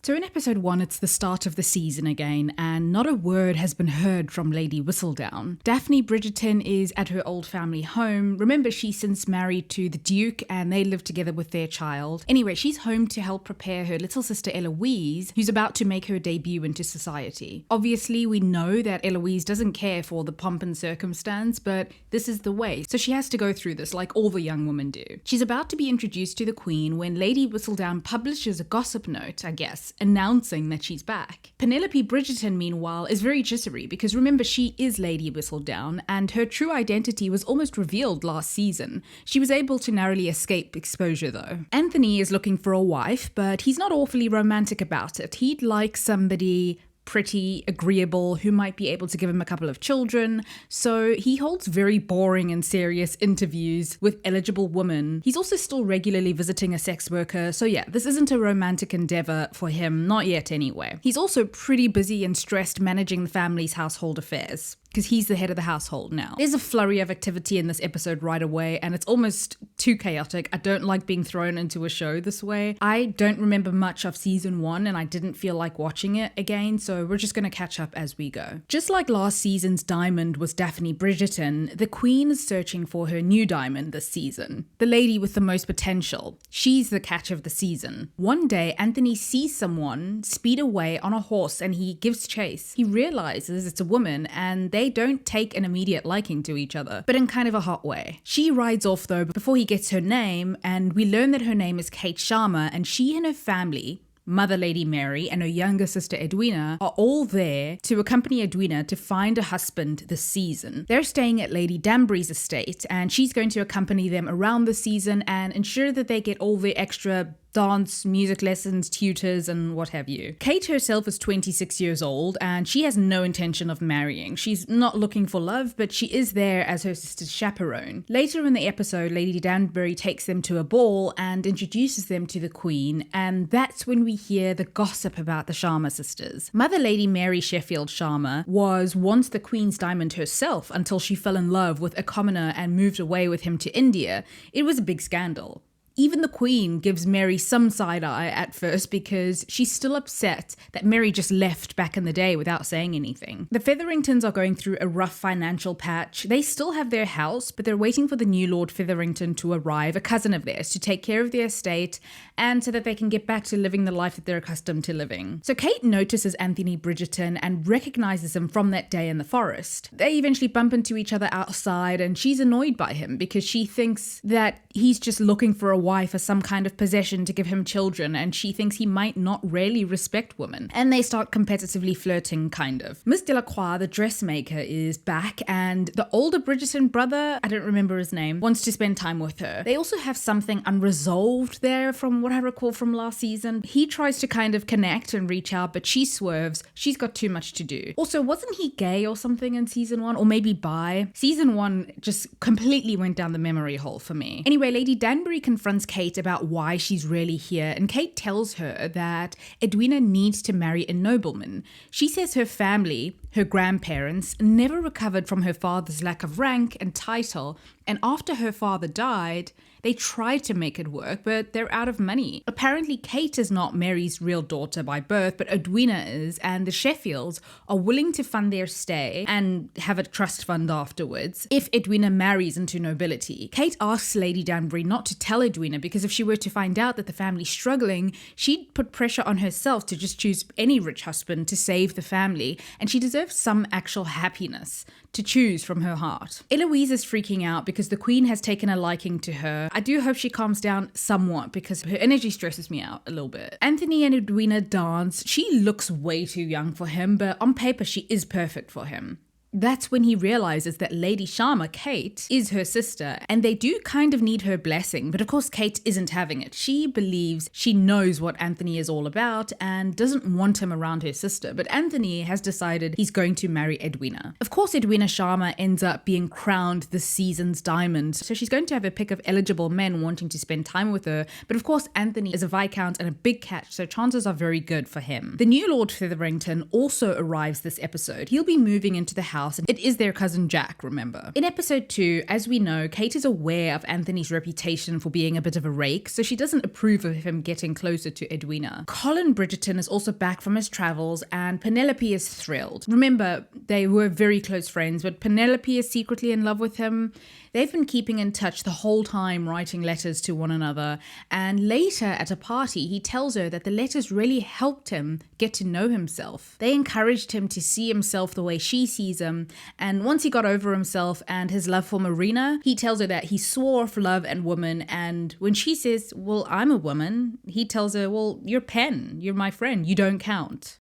So in episode 1, it's the start of the season again, and not a word has been heard from Lady Whistledown. Daphne Bridgerton is at her old family home. Remember, she's since married to the Duke, and they live together with their child. Anyway, she's home to help prepare her little sister Eloise, who's about to make her debut into society. Obviously, we know that Eloise doesn't care for the pomp and circumstance, but this is the way, so she has to go through this like all the young women do. She's about to be introduced to the Queen when Lady Whistledown publishes a gossip note, I guess, announcing that she's back. Penelope Bridgerton, meanwhile, is very jittery because remember, she is Lady Whistledown and her true identity was almost revealed last season. She was able to narrowly escape exposure though. Anthony is looking for a wife, but he's not awfully romantic about it. He'd like somebody pretty, agreeable, who might be able to give him a couple of children, so he holds very boring and serious interviews with eligible women. He's also still regularly visiting a sex worker, so yeah, this isn't a romantic endeavor for him, not yet anyway. He's also pretty busy and stressed managing the family's household affairs, because he's the head of the household now. There's a flurry of activity in this episode right away, and it's almost too chaotic. I don't like being thrown into a show this way. I don't remember much of season 1, and I didn't feel like watching it again, so we're just gonna catch up as we go. Just like last season's diamond was Daphne Bridgerton, the Queen is searching for her new diamond this season. The lady with the most potential. She's the catch of the season. One day, Anthony sees someone speed away on a horse, and he gives chase. He realizes it's a woman, and they don't take an immediate liking to each other, but in kind of a hot way. She rides off though before he gets her name, and we learn that her name is Kate Sharma, and she and her family, Mother Lady Mary and her younger sister Edwina, are all there to accompany Edwina to find a husband this season. They're staying at Lady Danbury's estate, and she's going to accompany them around the season and ensure that they get all the extra dance, music lessons, tutors, and what have you. Kate herself is 26 years old, and she has no intention of marrying. She's not looking for love, but she is there as her sister's chaperone. Later in the episode, Lady Danbury takes them to a ball and introduces them to the Queen, and that's when we hear the gossip about the Sharma sisters. Mother Lady Mary Sheffield Sharma was once the Queen's diamond herself until she fell in love with a commoner and moved away with him to India. It was a big scandal. Even the Queen gives Mary some side eye at first because she's still upset that Mary just left back in the day without saying anything. The Featheringtons are going through a rough financial patch. They still have their house, but they're waiting for the new Lord Featherington to arrive, a cousin of theirs, to take care of their estate and so that they can get back to living the life that they're accustomed to living. So Kate notices Anthony Bridgerton and recognizes him from that day in the forest. They eventually bump into each other outside, and she's annoyed by him because she thinks that he's just looking for a wife as some kind of possession to give him children, and she thinks he might not really respect women. And they start competitively flirting, kind of. Miss Delacroix, the dressmaker, is back, and the older Bridgerton brother, I don't remember his name, wants to spend time with her. They also have something unresolved there from what I recall from last season. He tries to kind of connect and reach out, but she swerves. She's got too much to do. Also, wasn't he gay or something in season 1? Or maybe bi? Season 1 just completely went down the memory hole for me. Anyway, Lady Danbury confronts Kate about why she's really here, and Kate tells her that Edwina needs to marry a nobleman. She says her family, her grandparents, never recovered from her father's lack of rank and title, and after her father died, they tried to make it work, but they're out of money. Apparently, Kate is not Mary's real daughter by birth, but Edwina is, and the Sheffields are willing to fund their stay and have a trust fund afterwards if Edwina marries into nobility. Kate asks Lady Danbury not to tell Edwina because if she were to find out that the family's struggling, she'd put pressure on herself to just choose any rich husband to save the family, and she deserves some actual happiness to choose from her heart. Eloise is freaking out because the Queen has taken a liking to her. I do hope she calms down somewhat because her energy stresses me out a little bit. Anthony and Edwina dance. She looks way too young for him, but on paper she is perfect for him. That's when he realizes that Lady Sharma, Kate, is her sister, and they do kind of need her blessing, but of course Kate isn't having it. She believes she knows what Anthony is all about and doesn't want him around her sister, but Anthony has decided he's going to marry Edwina. Of course, Edwina Sharma ends up being crowned this season's diamond, so she's going to have a pick of eligible men wanting to spend time with her, but of course Anthony is a Viscount and a big catch, so chances are very good for him. The new Lord Featherington also arrives this episode. He'll be moving into the house house. It is their cousin Jack, remember. In episode 2, as we know, Kate is aware of Anthony's reputation for being a bit of a rake, so she doesn't approve of him getting closer to Edwina. Colin Bridgerton is also back from his travels, and Penelope is thrilled. Remember, they were very close friends, but Penelope is secretly in love with him. They've been keeping in touch the whole time, writing letters to one another, and later at a party, he tells her that the letters really helped him get to know himself. They encouraged him to see himself the way she sees him, and once he got over himself and his love for Marina, he tells her that he swore off love and woman, and when she says, well, I'm a woman, he tells her, well, you're Pen, you're my friend, you don't count.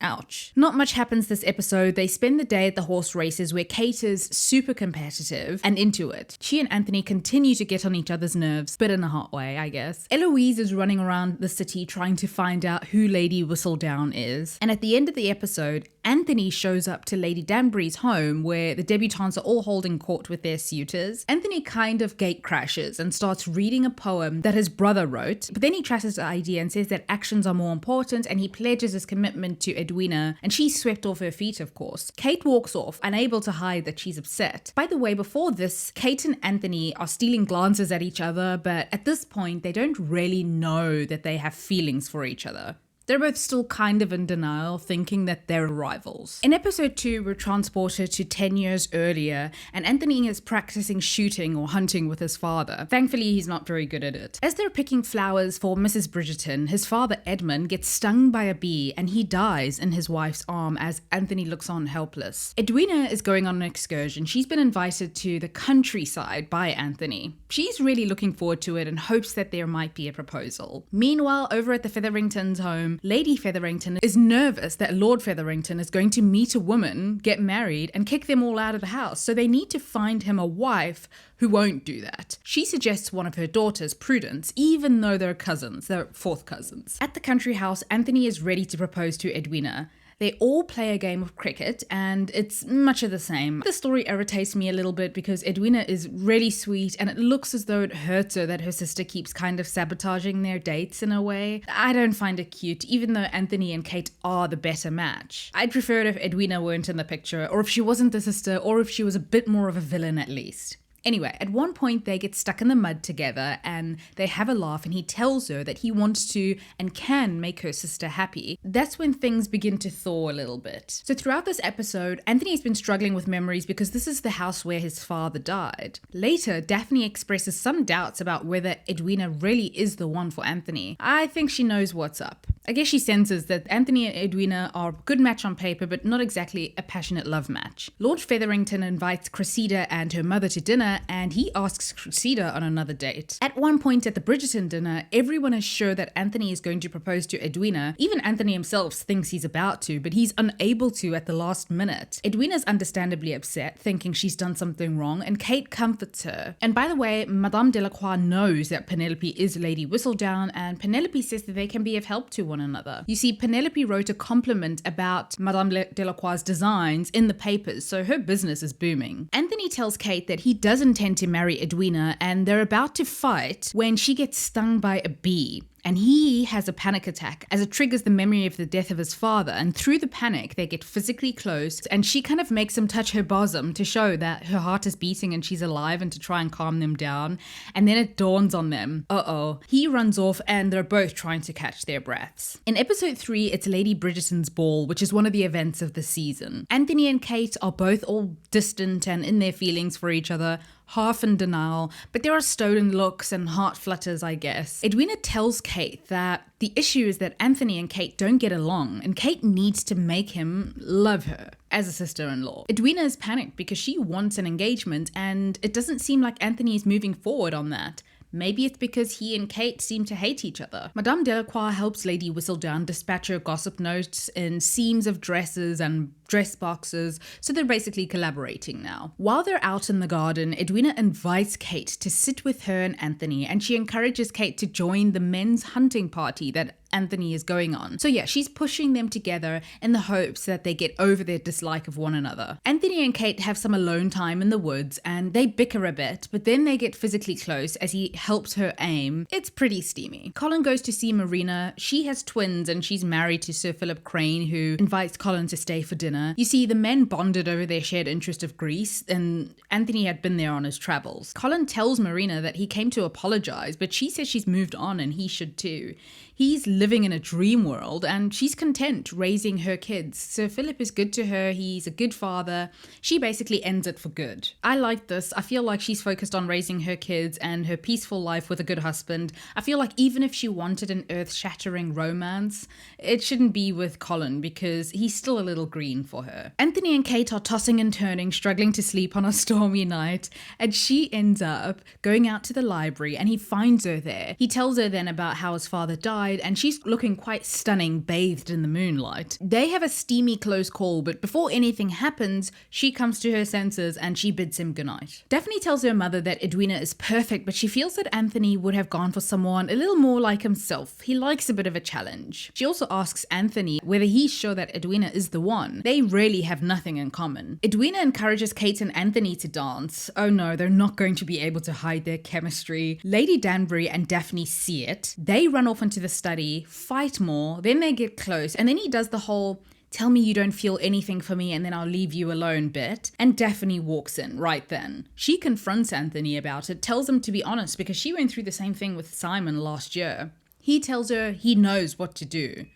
Ouch. Not much happens this episode. They spend the day at the horse races where Kate is super competitive and into it. She and Anthony continue to get on each other's nerves, but in a hot way, I guess. Eloise is running around the city trying to find out who Lady Whistledown is. And at the end of the episode, Anthony shows up to Lady Danbury's home where the debutantes are all holding court with their suitors. Anthony kind of gate crashes and starts reading a poem that his brother wrote, but then he trashes the idea and says that actions are more important, and he pledges his commitment to Edwina, and she's swept off her feet, of course. Kate walks off, unable to hide that she's upset. By the way, before this, Kate and Anthony are stealing glances at each other, but at this point, they don't really know that they have feelings for each other. They're both still kind of in denial, thinking that they're rivals. In episode 2, we're transported to 10 years earlier, and Anthony is practicing shooting or hunting with his father. Thankfully, he's not very good at it. As they're picking flowers for Mrs. Bridgerton, his father Edmund gets stung by a bee and he dies in his wife's arm as Anthony looks on helpless. Edwina is going on an excursion. She's been invited to the countryside by Anthony. She's really looking forward to it and hopes that there might be a proposal. Meanwhile, over at the Featheringtons' home, Lady Featherington is nervous that Lord Featherington is going to meet a woman, get married, and kick them all out of the house, so they need to find him a wife who won't do that. She suggests one of her daughters, Prudence, even though they're cousins, they're fourth cousins. At the country house, Anthony is ready to propose to Edwina. They all play a game of cricket, and it's much of the same. The story irritates me a little bit because Edwina is really sweet, and it looks as though it hurts her that her sister keeps kind of sabotaging their dates in a way. I don't find it cute, even though Anthony and Kate are the better match. I'd prefer it if Edwina weren't in the picture, or if she wasn't the sister, or if she was a bit more of a villain at least. Anyway, at one point they get stuck in the mud together and they have a laugh, and he tells her that he wants to and can make her sister happy. That's when things begin to thaw a little bit. So throughout this episode, Anthony has been struggling with memories because this is the house where his father died. Later, Daphne expresses some doubts about whether Edwina really is the one for Anthony. I think she knows what's up. I guess she senses that Anthony and Edwina are a good match on paper, but not exactly a passionate love match. Lord Featherington invites Cressida and her mother to dinner, and he asks Cressida on another date. At one point at the Bridgerton dinner, everyone is sure that Anthony is going to propose to Edwina. Even Anthony himself thinks he's about to, but he's unable to at the last minute. Edwina's understandably upset, thinking she's done something wrong, and Kate comforts her. And by the way, Madame Delacroix knows that Penelope is Lady Whistledown, and Penelope says that they can be of help to one another. You see, Penelope wrote a compliment about Madame Delacroix's designs in the papers, so her business is booming. Anthony tells Kate that he does intend to marry Edwina, and they're about to fight when she gets stung by a bee. And he has a panic attack as it triggers the memory of the death of his father. And through the panic, they get physically close, and she kind of makes him touch her bosom to show that her heart is beating and she's alive, and to try and calm them down. And then it dawns on them. Uh-oh. He runs off and they're both trying to catch their breaths. In episode 3, it's Lady Bridgerton's ball, which is one of the events of the season. Anthony and Kate are both all distant and in their feelings for each other, half in denial, but there are stolen looks and heart flutters, I guess. Edwina tells Kate that the issue is that Anthony and Kate don't get along, and Kate needs to make him love her as a sister-in-law. Edwina is panicked because she wants an engagement, and it doesn't seem like Anthony is moving forward on that. Maybe it's because he and Kate seem to hate each other. Madame Delacroix helps Lady Whistledown dispatch her gossip notes in seams of dresses and dress boxes, so they're basically collaborating now. While they're out in the garden, Edwina invites Kate to sit with her and Anthony, and she encourages Kate to join the men's hunting party that Anthony is going on. So yeah, she's pushing them together in the hopes that they get over their dislike of one another. Anthony and Kate have some alone time in the woods and they bicker a bit, but then they get physically close as he helps her aim. It's pretty steamy. Colin goes to see Marina. She has twins and she's married to Sir Philip Crane, who invites Colin to stay for dinner. You see, the men bonded over their shared interest of Greece, and Anthony had been there on his travels. Colin tells Marina that he came to apologize, but she says she's moved on and he should too. He's living in a dream world and she's content raising her kids. Sir Philip is good to her. He's a good father. She basically ends it for good. I like this. I feel like she's focused on raising her kids and her peaceful life with a good husband. I feel like even if she wanted an earth-shattering romance, it shouldn't be with Colin because he's still a little green for her. Anthony and Kate are tossing and turning, struggling to sleep on a stormy night, and she ends up going out to the library and he finds her there. He tells her then about how his father died and she's looking quite stunning bathed in the moonlight. They have a steamy close call, but before anything happens, she comes to her senses and she bids him goodnight. Daphne tells her mother that Edwina is perfect, but she feels that Anthony would have gone for someone a little more like himself. He likes a bit of a challenge. She also asks Anthony whether he's sure that Edwina is the one. They really have nothing in common. Edwina encourages Kate and Anthony to dance. Oh no, they're not going to be able to hide their chemistry. Lady Danbury and Daphne see it. They run off into the study, fight more, then they get close, and then he does the whole "tell me you don't feel anything for me and then I'll leave you alone" bit, and Daphne walks in right then. She confronts Anthony about it, tells him to be honest because she went through the same thing with Simon last year. He tells her he knows what to do.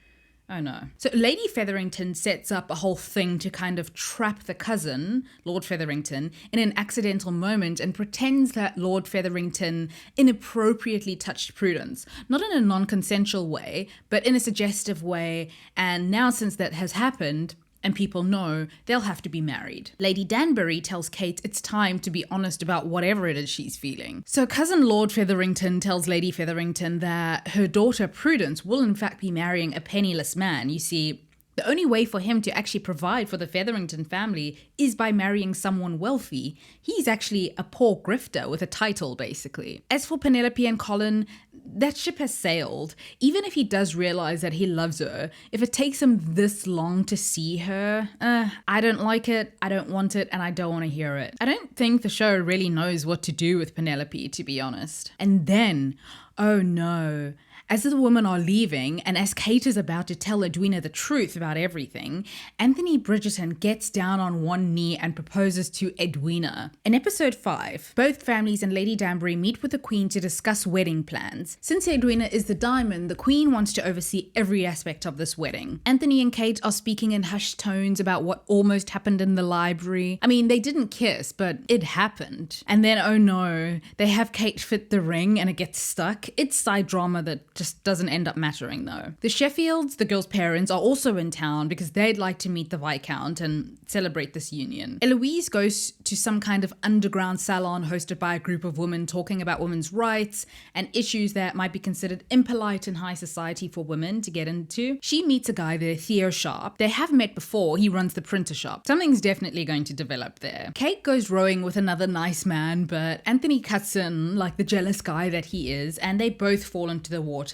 Oh no. So Lady Featherington sets up a whole thing to kind of trap the cousin, Lord Featherington, in an accidental moment and pretends that Lord Featherington inappropriately touched Prudence. Not in a non-consensual way, but in a suggestive way. And now since that has happened, and people know, they'll have to be married. Lady Danbury tells Kate it's time to be honest about whatever it is she's feeling. So cousin Lord Featherington tells Lady Featherington that her daughter Prudence will in fact be marrying a penniless man. You see, the only way for him to actually provide for the Featherington family is by marrying someone wealthy. He's actually a poor grifter with a title, basically. As for Penelope and Colin, that ship has sailed. Even if he does realize that he loves her, if it takes him this long to see her, I don't like it, I don't want it, and I don't want to hear it. I don't think the show really knows what to do with Penelope, to be honest. And then, oh no, as the women are leaving, and as Kate is about to tell Edwina the truth about everything, Anthony Bridgerton gets down on one knee and proposes to Edwina. In episode 5, both families and Lady Danbury meet with the Queen to discuss wedding plans. Since Edwina is the diamond, the Queen wants to oversee every aspect of this wedding. Anthony and Kate are speaking in hushed tones about what almost happened in the library. I mean, they didn't kiss, but it happened. And then, oh no, they have Kate fit the ring and it gets stuck. It's side drama that just doesn't end up mattering though. The Sheffields, the girls' parents, are also in town because they'd like to meet the Viscount and celebrate this union. Eloise goes to some kind of underground salon hosted by a group of women talking about women's rights and issues that might be considered impolite in high society for women to get into. She meets a guy there, Theo Sharp. They have met before. He runs the printer shop. Something's definitely going to develop there. Kate goes rowing with another nice man, but Anthony cuts in like the jealous guy that he is, and they both fall into the water.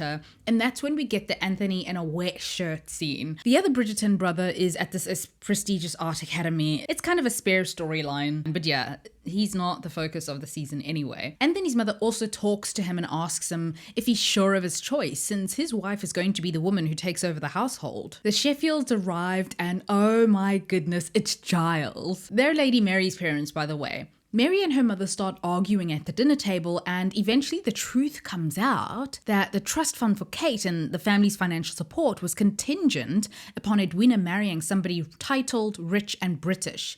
And that's when we get the Anthony in a wet shirt scene. The other Bridgerton brother is at this prestigious art academy. It's kind of a spare storyline, but yeah, he's not the focus of the season anyway. Anthony's mother also talks to him and asks him if he's sure of his choice, since his wife is going to be the woman who takes over the household. The Sheffields arrived and oh my goodness, it's Giles. They're Lady Mary's parents, by the way. Mary and her mother start arguing at the dinner table, and eventually the truth comes out that the trust fund for Kate and the family's financial support was contingent upon Edwina marrying somebody titled, rich, and British.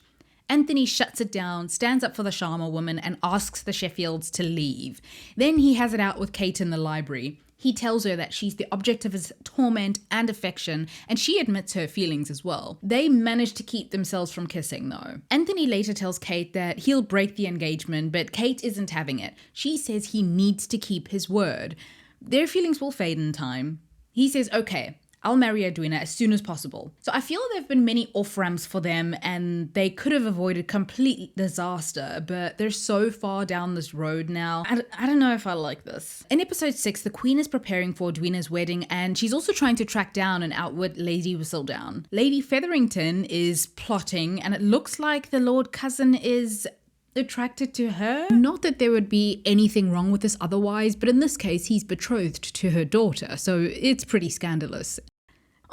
Anthony shuts it down, stands up for the Sharma woman, and asks the Sheffields to leave. Then he has it out with Kate in the library. He tells her that she's the object of his torment and affection, and she admits her feelings as well. They manage to keep themselves from kissing though. Anthony later tells Kate that he'll break the engagement, but Kate isn't having it. She says he needs to keep his word. Their feelings will fade in time. He says, okay, I'll marry Edwina as soon as possible. So I feel there have been many off-ramps for them and they could have avoided complete disaster, but they're so far down this road now. I don't know if I like this. In episode 6, the Queen is preparing for Edwina's wedding and she's also trying to track down and outwit Lady Whistledown. Lady Featherington is plotting and it looks like the Lord Cousin is attracted to her. Not that there would be anything wrong with this otherwise, but in this case he's betrothed to her daughter, so it's pretty scandalous.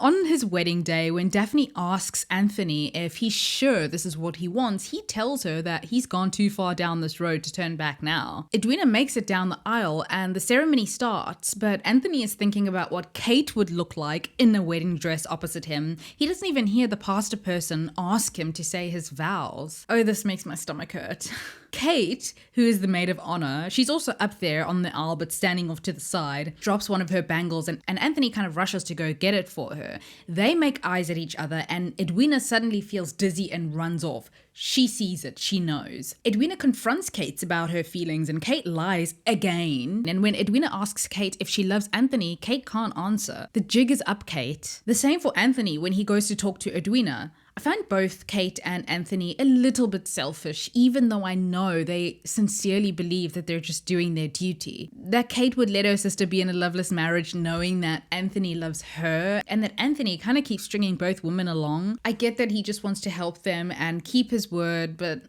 On his wedding day, when Daphne asks Anthony if he's sure this is what he wants, he tells her that he's gone too far down this road to turn back now. Edwina makes it down the aisle and the ceremony starts, but Anthony is thinking about what Kate would look like in a wedding dress opposite him. He doesn't even hear the pastor person ask him to say his vows. Oh, this makes my stomach hurt. Kate, who is the maid of honor, she's also up there on the aisle but standing off to the side, drops one of her bangles and Anthony kind of rushes to go get it for her. They make eyes at each other and Edwina suddenly feels dizzy and runs off. She sees it, she knows. Edwina confronts Kate about her feelings and Kate lies again. And when Edwina asks Kate if she loves Anthony, Kate can't answer. The jig is up, Kate. The same for Anthony when he goes to talk to Edwina. I find both Kate and Anthony a little bit selfish, even though I know they sincerely believe that they're just doing their duty. That Kate would let her sister be in a loveless marriage knowing that Anthony loves her, and that Anthony kind of keeps stringing both women along. I get that he just wants to help them and keep his word, but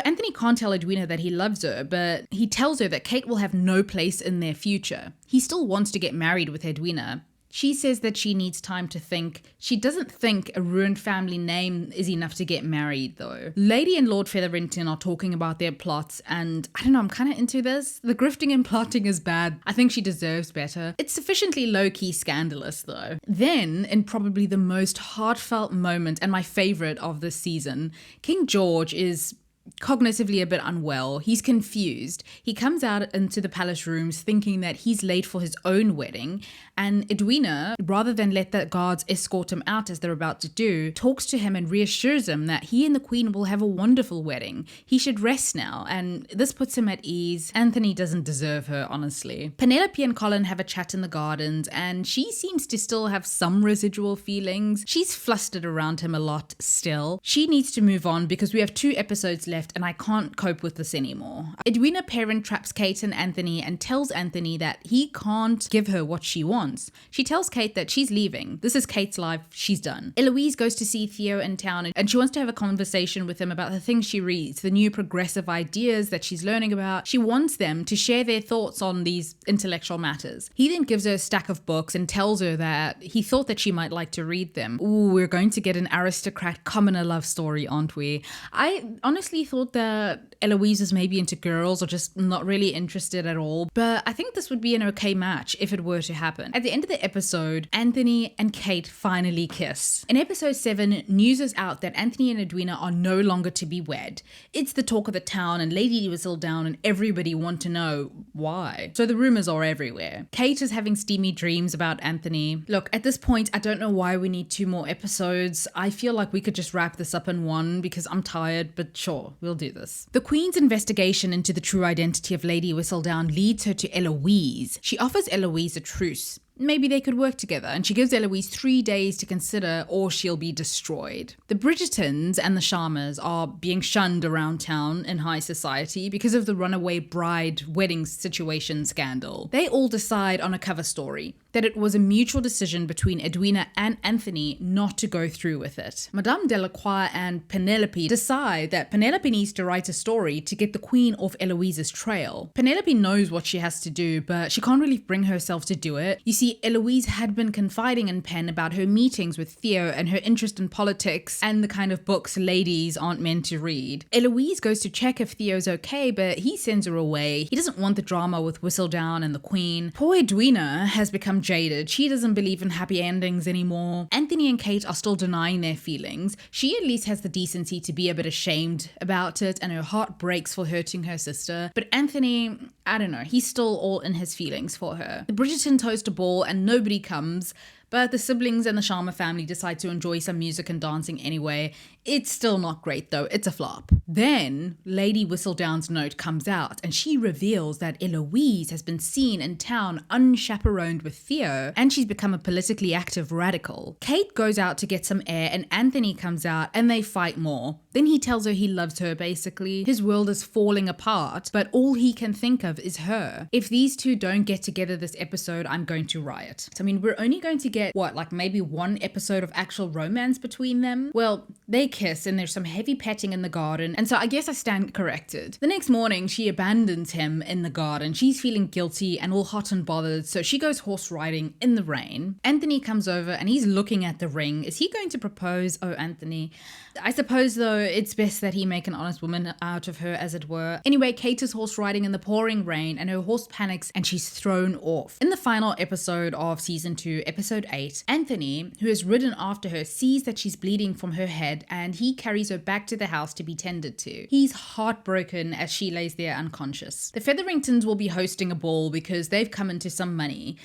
Anthony can't tell Edwina that he loves her, but he tells her that Kate will have no place in their future. He still wants to get married with Edwina. She says that she needs time to think. She doesn't think a ruined family name is enough to get married, though. Lady and Lord Featherington are talking about their plots, and I don't know, I'm kind of into this. The grifting and plotting is bad. I think she deserves better. It's sufficiently low-key scandalous, though. Then, in probably the most heartfelt moment and my favorite of this season, King George is cognitively a bit unwell. He's confused. He comes out into the palace rooms thinking that he's late for his own wedding, and Edwina, rather than let the guards escort him out as they're about to do, talks to him and reassures him that he and the Queen will have a wonderful wedding. He should rest now, and this puts him at ease. Anthony doesn't deserve her, honestly. Penelope and Colin have a chat in the gardens, and she seems to still have some residual feelings. She's flustered around him a lot still. She needs to move on because we have 2 episodes left and I can't cope with this anymore. Edwina parent traps Kate and Anthony and tells Anthony that he can't give her what she wants. She tells Kate that she's leaving. This is Kate's life. She's done. Eloise goes to see Theo in town and she wants to have a conversation with him about the things she reads, the new progressive ideas that she's learning about. She wants them to share their thoughts on these intellectual matters. He then gives her a stack of books and tells her that he thought that she might like to read them. Ooh, we're going to get an aristocrat commoner love story, aren't we? I honestly thought that Eloise was maybe into girls or just not really interested at all, but I think this would be an okay match if it were to happen. At the end of the episode, Anthony and Kate finally kiss. In episode 7, news is out that Anthony and Edwina are no longer to be wed. It's the talk of the town and Lady Whistledown and everybody want to know why. So the rumors are everywhere. Kate is having steamy dreams about Anthony. Look, at this point, I don't know why we need 2 more episodes. I feel like we could just wrap this up in 1 because I'm tired, but sure, we'll do this. The Queen's investigation into the true identity of Lady Whistledown leads her to Eloise. She offers Eloise a truce. Maybe they could work together, and she gives Eloise 3 days to consider or she'll be destroyed. The Bridgertons and the Sharmas are being shunned around town in high society because of the runaway bride wedding situation scandal. They all decide on a cover story that it was a mutual decision between Edwina and Anthony not to go through with it. Madame Delacroix and Penelope decide that Penelope needs to write a story to get the Queen off Eloise's trail. Penelope knows what she has to do, but she can't really bring herself to do it. You see, Eloise had been confiding in Pen about her meetings with Theo and her interest in politics and the kind of books ladies aren't meant to read. Eloise goes to check if Theo's okay, but he sends her away. He doesn't want the drama with Whistledown and the Queen. Poor Edwina has become jaded. She doesn't believe in happy endings anymore. Anthony and Kate are still denying their feelings. She at least has the decency to be a bit ashamed about it, and her heart breaks for hurting her sister. But Anthony, I don't know, he's still all in his feelings for her. The Bridgerton host a ball and nobody comes, But the siblings and the Sharma family decide to enjoy some music and dancing anyway. It's still not great though, it's a flop. Then Lady Whistledown's note comes out and she reveals that Eloise has been seen in town unchaperoned with Theo and she's become a politically active radical. Kate goes out to get some air and Anthony comes out and they fight more. Then he tells her he loves her basically. His world is falling apart, but all he can think of is her. If these two don't get together this episode, I'm going to riot. So, I mean, we're only going to get, what, like maybe one episode of actual romance between them? Well, they kiss and there's some heavy petting in the garden, and so I guess I stand corrected. The next morning, she abandons him in the garden. She's feeling guilty and all hot and bothered, so she goes horse riding in the rain. Anthony comes over and he's looking at the ring. Is he going to propose? Oh, Anthony. I suppose, though, it's best that he make an honest woman out of her, as it were. Anyway, Kate is horse riding in the pouring rain and her horse panics and she's thrown off. In the final episode of season 2, episode 8, Anthony, who has ridden after her, sees that she's bleeding from her head and he carries her back to the house to be tended to. He's heartbroken as she lays there unconscious. The Featheringtons will be hosting a ball because they've come into some money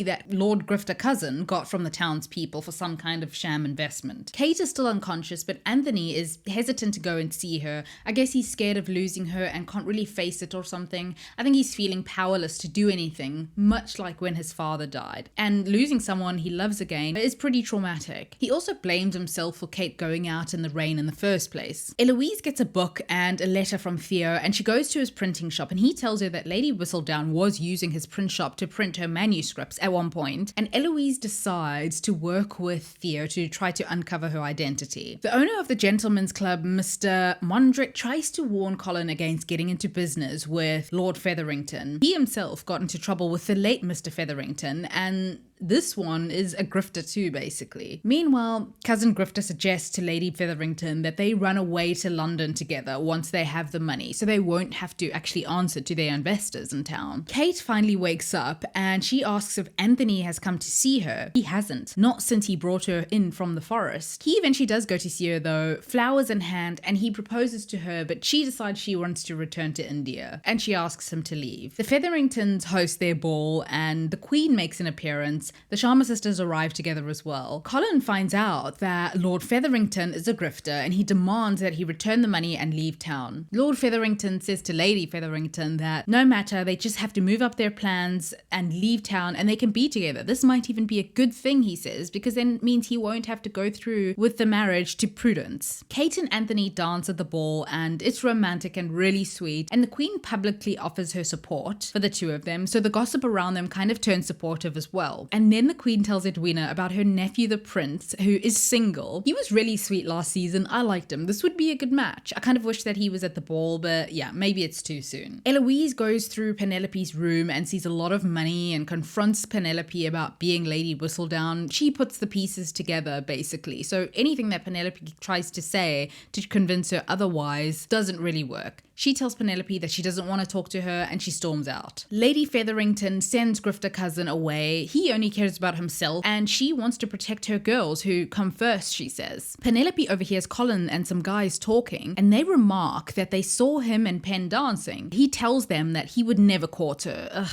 that Lord Grifter Cousin got from the townspeople for some kind of sham investment. Kate is still unconscious, but Anthony is hesitant to go and see her. I guess he's scared of losing her and can't really face it or something. I think he's feeling powerless to do anything, much like when his father died. And losing someone he loves again is pretty traumatic. He also blames himself for Kate going out in the rain in the first place. Eloise gets a book and a letter from Theo and she goes to his printing shop and he tells her that Lady Whistledown was using his print shop to print her manuscripts at one point, and Eloise decides to work with Theo to try to uncover her identity. The owner of the gentleman's club, Mr. Mondrick, tries to warn Colin against getting into business with Lord Featherington. He himself got into trouble with the late Mr. Featherington, and this one is a grifter too, basically. Meanwhile, Cousin Grifter suggests to Lady Featherington that they run away to London together once they have the money, so they won't have to actually answer to their investors in town. Kate finally wakes up and she asks if Anthony has come to see her. He hasn't, not since he brought her in from the forest. He eventually does go to see her though, flowers in hand, and he proposes to her, but she decides she wants to return to India, and she asks him to leave. The Featheringtons host their ball and the Queen makes an appearance. The Sharma sisters arrive together as well. Colin finds out that Lord Featherington is a grifter and he demands that he return the money and leave town. Lord Featherington says to Lady Featherington that no matter, they just have to move up their plans and leave town and they can be together. This might even be a good thing, he says, because then it means he won't have to go through with the marriage to Prudence. Kate and Anthony dance at the ball and it's romantic and really sweet, and the Queen publicly offers her support for the two of them, so the gossip around them kind of turns supportive as well. And then the Queen tells Edwina about her nephew the Prince, who is single. He was really sweet last season. I liked him. This would be a good match. I kind of wish that he was at the ball, but yeah, maybe it's too soon. Eloise goes through Penelope's room and sees a lot of money and confronts Penelope about being Lady Whistledown. She puts the pieces together, basically. So anything that Penelope tries to say to convince her otherwise doesn't really work. She tells Penelope that she doesn't want to talk to her and she storms out. Lady Featherington sends Grifter Cousin away. He only cares about himself and she wants to protect her girls who come first, she says. Penelope overhears Colin and some guys talking and they remark that they saw him and Pen dancing. He tells them that he would never court her. Ugh.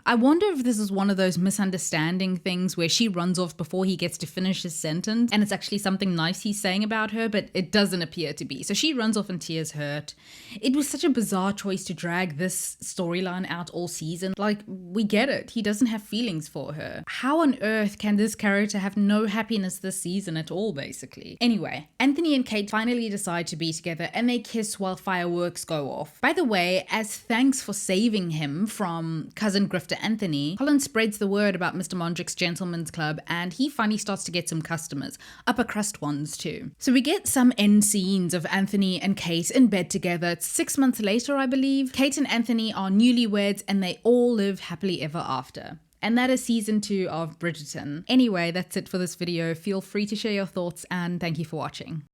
I wonder if this is one of those misunderstanding things where she runs off before he gets to finish his sentence and it's actually something nice he's saying about her, but it doesn't appear to be. So she runs off in tears hurt. It was such a bizarre choice to drag this storyline out all season. Like, we get it. He doesn't have feelings for her. How on earth can this character have no happiness this season at all, basically? Anyway, Anthony and Kate finally decide to be together and they kiss while fireworks go off. By the way, as thanks for saving him from Cousin Grifter Anthony, Colin spreads the word about Mr. Mondrick's Gentleman's Club and he finally starts to get some customers, upper crust ones too. So we get some end scenes of Anthony and Kate in bed together. It's 6 months later, I believe. Kate and Anthony are newlyweds and they all live happily ever after. And that is season 2 of Bridgerton. Anyway, that's it for this video. Feel free to share your thoughts and thank you for watching.